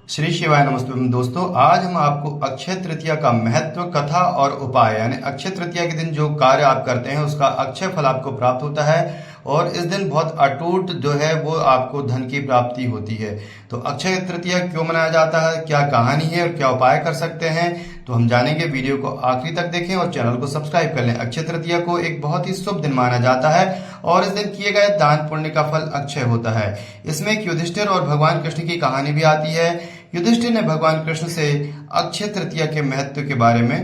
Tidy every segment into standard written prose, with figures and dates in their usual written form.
श्री शिवाय नमस्ते दोस्तों। आज हम आपको अक्षय तृतीया का महत्व, कथा और उपाय यानी अक्षय तृतीया के दिन जो कार्य आप करते हैं उसका अक्षय फल आपको प्राप्त होता है और इस दिन बहुत अटूट जो है वो आपको धन की प्राप्ति होती है। तो अक्षय तृतीया क्यों मनाया जाता है, क्या कहानी है और क्या उपाय कर सकते हैं, तो हम जानेंगे। वीडियो को आखिरी तक देखें और चैनल को सब्सक्राइब कर लें। अक्षय तृतीया को एक बहुत ही शुभ दिन माना जाता है और इस दिन किए गए दान पुण्य का फल अक्षय होता है। इसमें एक युधिष्ठिर और भगवान कृष्ण की कहानी भी आती है। युधिष्ठिर ने भगवान कृष्ण से अक्षय तृतीया के महत्व के बारे में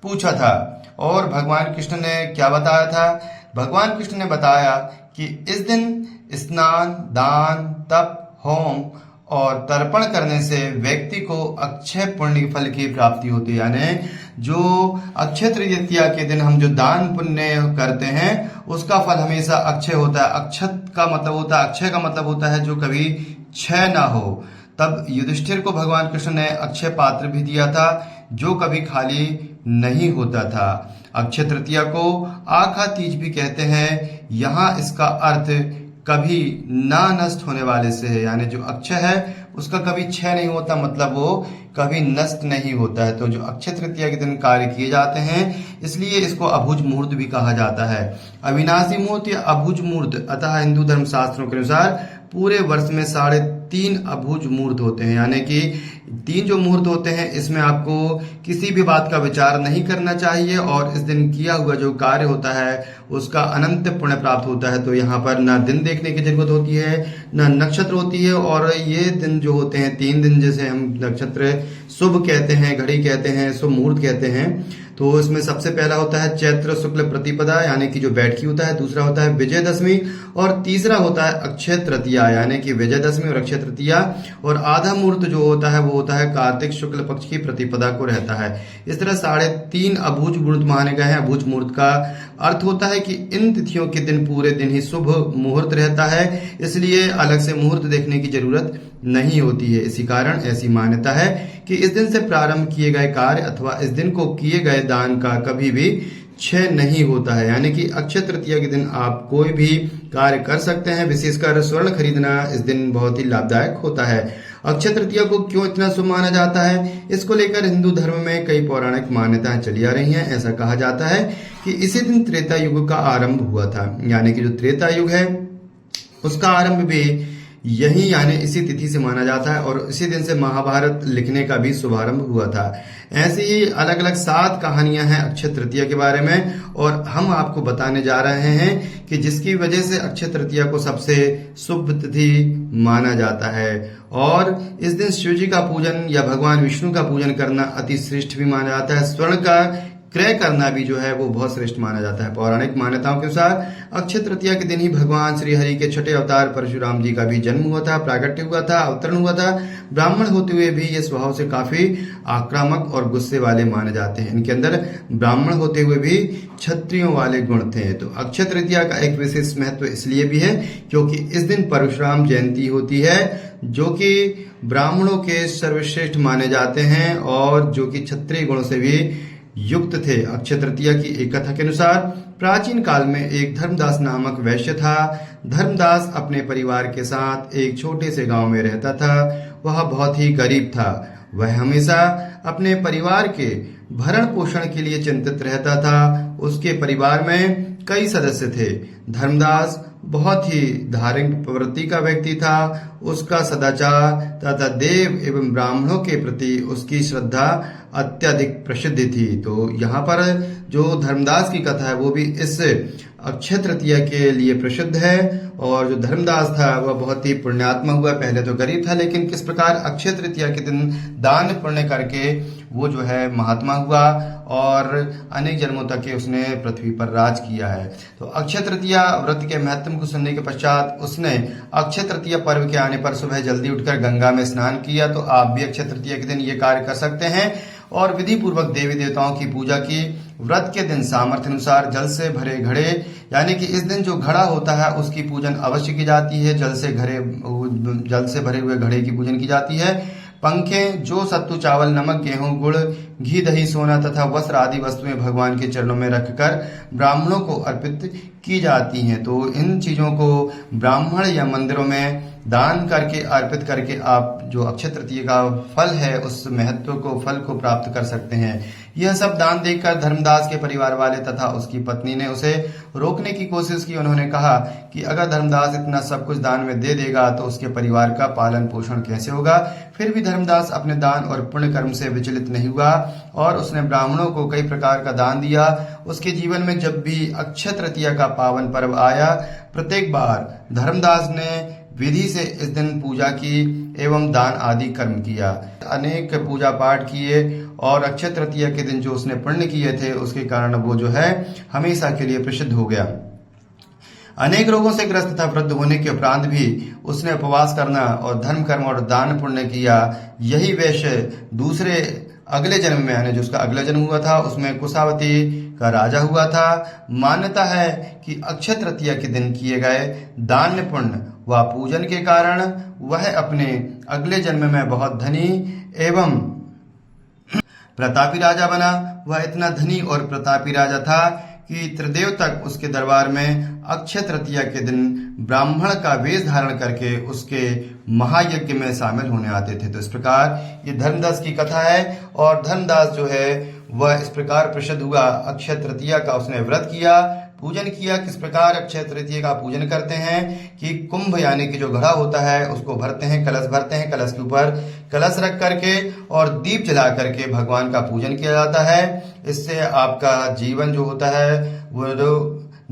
पूछा था और भगवान कृष्ण ने क्या बताया था। भगवान कृष्ण ने बताया कि इस दिन स्नान, दान, तप, होम और तर्पण करने से व्यक्ति को अक्षय पुण्य फल की प्राप्ति होती है। यानी जो अक्षय तृतीया के दिन हम जो दान पुण्य करते हैं उसका फल हमेशा अक्षय होता है। अक्षत का मतलब होता है, अक्षय का मतलब होता है जो कभी क्षय ना हो। तब युधिष्ठिर को भगवान कृष्ण ने अक्षय पात्र भी दिया था जो कभी खाली नहीं होता था। अक्षय तृतीया को आखा तीज भी कहते हैं। यहाँ इसका अर्थ कभी ना नष्ट होने वाले से है, यानी जो अक्षय है उसका कभी क्षय नहीं होता, मतलब वो कभी नष्ट नहीं होता है। तो जो अक्षय तृतीया के दिन कार्य किए जाते हैं इसलिए इसको अभुज मुहूर्त भी कहा जाता है। अविनाशी मुहूर्त या अभुज मुहूर्त, अतः हिंदू धर्म शास्त्रों के अनुसार पूरे वर्ष में 3.5 अभुज मुहूर्त होते हैं। यानी कि 3 जो मुहूर्त होते हैं इसमें आपको किसी भी बात का विचार नहीं करना चाहिए और इस दिन किया हुआ जो कार्य होता है उसका अनंत पुण्य प्राप्त होता है। तो यहाँ पर ना दिन देखने की जरूरत होती है, ना नक्षत्र होती है। और ये दिन जो होते हैं 3 दिन, जैसे हम नक्षत्र शुभ कहते हैं, घड़ी कहते हैं, शुभ मुहूर्त कहते हैं। तो इसमें सबसे पहला होता है चैत्र शुक्ल प्रतिपदा यानी कि जो बैठकी होता है, दूसरा होता है विजयदशमी और तीसरा होता है अक्षय तृतीया यानी कि विजयदशमी और अक्षय तृतीया। और आधा मुहूर्त जो होता है वो होता है कार्तिक शुक्ल पक्ष की प्रतिपदा को रहता है। इस तरह 3.5 अभुज मुहूर्त माने गए हैं। अभुज मुहूर्त का अर्थ होता है कि इन तिथियों के दिन पूरे दिन ही शुभ मुहूर्त रहता है, इसलिए अलग से मुहूर्त देखने की जरूरत नहीं होती है। इसी कारण ऐसी मान्यता है कि इस दिन से प्रारंभ किए गए कार्य अथवा इस दिन को किए गए दान का कभी भी क्षय नहीं होता है। यानी कि अक्षय तृतीया के दिन आप कोई भी कार्य कर सकते हैं। विशेषकर स्वर्ण खरीदना इस दिन बहुत ही लाभदायक होता है। अक्षय तृतीया को क्यों इतना शुभ माना जाता है, इसको लेकर हिंदू धर्म में कई पौराणिक मान्यताएं चली आ रही हैं। ऐसा कहा जाता है कि इसी दिन त्रेता युग का आरंभ हुआ था, यानी कि जो त्रेता युग है उसका आरंभ भी यही यानी इसी तिथि से माना जाता है और इसी दिन से महाभारत लिखने का भी शुभारंभ हुआ था। ऐसी ही अलग अलग 7 कहानियां हैं अक्षय तृतीया के बारे में और हम आपको बताने जा रहे हैं कि जिसकी वजह से अक्षय तृतीया को सबसे शुभ तिथि माना जाता है। और इस दिन शिव जी का पूजन या भगवान विष्णु का पूजन करना अति श्रेष्ठ भी माना जाता है। स्वर्ण का क्रय करना भी जो है वो बहुत श्रेष्ठ माना जाता है। पौराणिक मान्यताओं के अनुसार अक्षय तृतीया के दिन ही भगवान श्री हरि के छठे अवतार परशुराम जी का भी जन्म हुआ था, प्राकट्य हुआ था, अवतरण हुआ था। ब्राह्मण होते हुए भी ये स्वभाव से काफी आक्रामक और गुस्से वाले माने जाते हैं। इनके अंदर ब्राह्मण होते हुए भी क्षत्रियों वाले गुण थे। तो अक्षय तृतीया का एक विशेष महत्व इसलिए भी है क्योंकि इस दिन परशुराम जयंती होती है जो कि ब्राह्मणों के सर्वश्रेष्ठ माने जाते हैं और जो कि क्षत्रिय गुणों से भी युक्त थे। अक्षय तृतीया की एक कथा के अनुसार प्राचीन काल में एक धर्मदास नामक वैश्य था। धर्मदास अपने परिवार के साथ एक छोटे से गांव में रहता था। वह बहुत ही गरीब था। वह हमेशा अपने परिवार के भरण पोषण के लिए चिंतित रहता था। उसके परिवार में कई सदस्य थे। धर्मदास बहुत ही धार्मिक प्रवृत्ति का व्यक्ति था। उसका सदाचार तथा देव एवं ब्राह्मणों के प्रति उसकी श्रद्धा अत्यधिक प्रसिद्ध थी। तो यहाँ पर जो धर्मदास की कथा है वो भी इस अक्षय तृतीया के लिए प्रसिद्ध है। और जो धर्मदास था वह बहुत ही पुण्यात्मा हुआ। पहले तो गरीब था लेकिन किस प्रकार अक्षय तृतीया के दिन दान पुण्य करके वो जो है महात्मा हुआ और अनेक जन्मों तक के उसने पृथ्वी पर राज किया है। तो अक्षय तृतीया व्रत के महत्व को सुनने के पश्चात उसने अक्षय तृतीया पर्व के आने पर सुबह जल्दी उठकर गंगा में स्नान किया। तो आप भी अक्षय तृतीया के दिन ये कार्य कर सकते हैं और विधि पूर्वक देवी देवताओं की पूजा की। व्रत के दिन सामर्थ्य अनुसार जल से भरे घड़े यानी कि इस दिन जो घड़ा होता है उसकी पूजन अवश्य की जाती है। जल से भरे हुए घड़े की पूजन की जाती है। पंखे जो सत्तू, चावल, नमक, गेहूं, गुड़, घी, दही, सोना तथा वस्त्र आदि वस्तुएं भगवान के चरणों में रखकर ब्राह्मणों को अर्पित की जाती हैं। तो इन चीज़ों को ब्राह्मण या मंदिरों में दान करके, अर्पित करके आप जो अक्षय तृतीया का फल है उस महत्व को, फल को प्राप्त कर सकते हैं। यह सब दान देखकर धर्मदास के परिवार वाले तथा उसकी पत्नी ने उसे रोकने की कोशिश की। उन्होंने कहा कि अगर धर्मदास इतना सब कुछ दान में दे देगा तो उसके परिवार का पालन पोषण कैसे होगा। फिर भी धर्मदास अपने दान और पुण्य कर्म से विचलित नहीं हुआ और उसने ब्राह्मणों को कई प्रकार का दान दिया। उसके जीवन में जब भी अक्षय तृतीया का पावन पर्व आया, प्रत्येक बार धर्मदास ने विधि से इस दिन पूजा की एवं दान आदि कर्म किया। अनेक पूजा पाठ किए और अक्षय तृतीया के दिन जो उसने पुण्य किए थे उसके कारण वो जो है हमेशा के लिए प्रसिद्ध हो गया। अनेक रोगों से ग्रस्त था। वृद्ध होने के उपरांत भी उसने उपवास करना और धर्म कर्म और दान पुण्य किया। यही वैश्य दूसरे अगले जन्म में, यानी जो उसका अगला जन्म हुआ था उसमें कुशावती का राजा हुआ था। मान्यता है कि अक्षय तृतीया के दिन किए गए दान पुण्य व पूजन के कारण वह अपने अगले जन्म में बहुत धनी एवं प्रतापी राजा बना। वह इतना धनी और प्रतापी राजा था कि त्रिदेव तक उसके दरबार में अक्षय तृतीया के दिन ब्राह्मण का वेश धारण करके उसके महायज्ञ में शामिल होने आते थे। तो इस प्रकार ये धर्मदास की कथा है और धर्मदास जो है वह इस प्रकार प्रसिद्ध हुआ। अक्षय तृतीया का उसने व्रत किया, पूजन किया। किस प्रकार अक्षय तृतीया का पूजन करते हैं कि कुंभ यानी कि जो घड़ा होता है उसको भरते हैं, कलश भरते हैं, कलश के ऊपर कलश रख करके और दीप जला करके भगवान का पूजन किया जाता है। इससे आपका जीवन जो होता है वो जो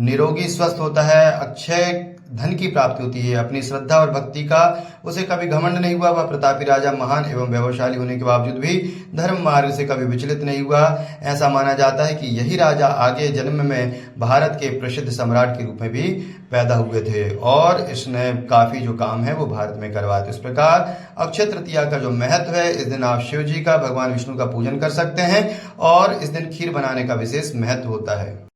निरोगी स्वस्थ होता है, अक्षय धन की प्राप्ति होती है। अपनी श्रद्धा और भक्ति का उसे कभी घमंड नहीं हुआ। वह प्रतापी राजा महान एवं वैभवशाली होने के बावजूद भी धर्म मार्ग से कभी विचलित नहीं हुआ। ऐसा माना जाता है कि यही राजा आगे जन्म में भारत के प्रसिद्ध सम्राट के रूप में भी पैदा हुए थे और इसने काफी जो काम है वो भारत में करवाए। तो इस प्रकार अक्षय तृतीया का जो महत्व है, इस दिन आप शिव जी का, भगवान विष्णु का पूजन कर सकते हैं और इस दिन खीर बनाने का विशेष महत्व होता है।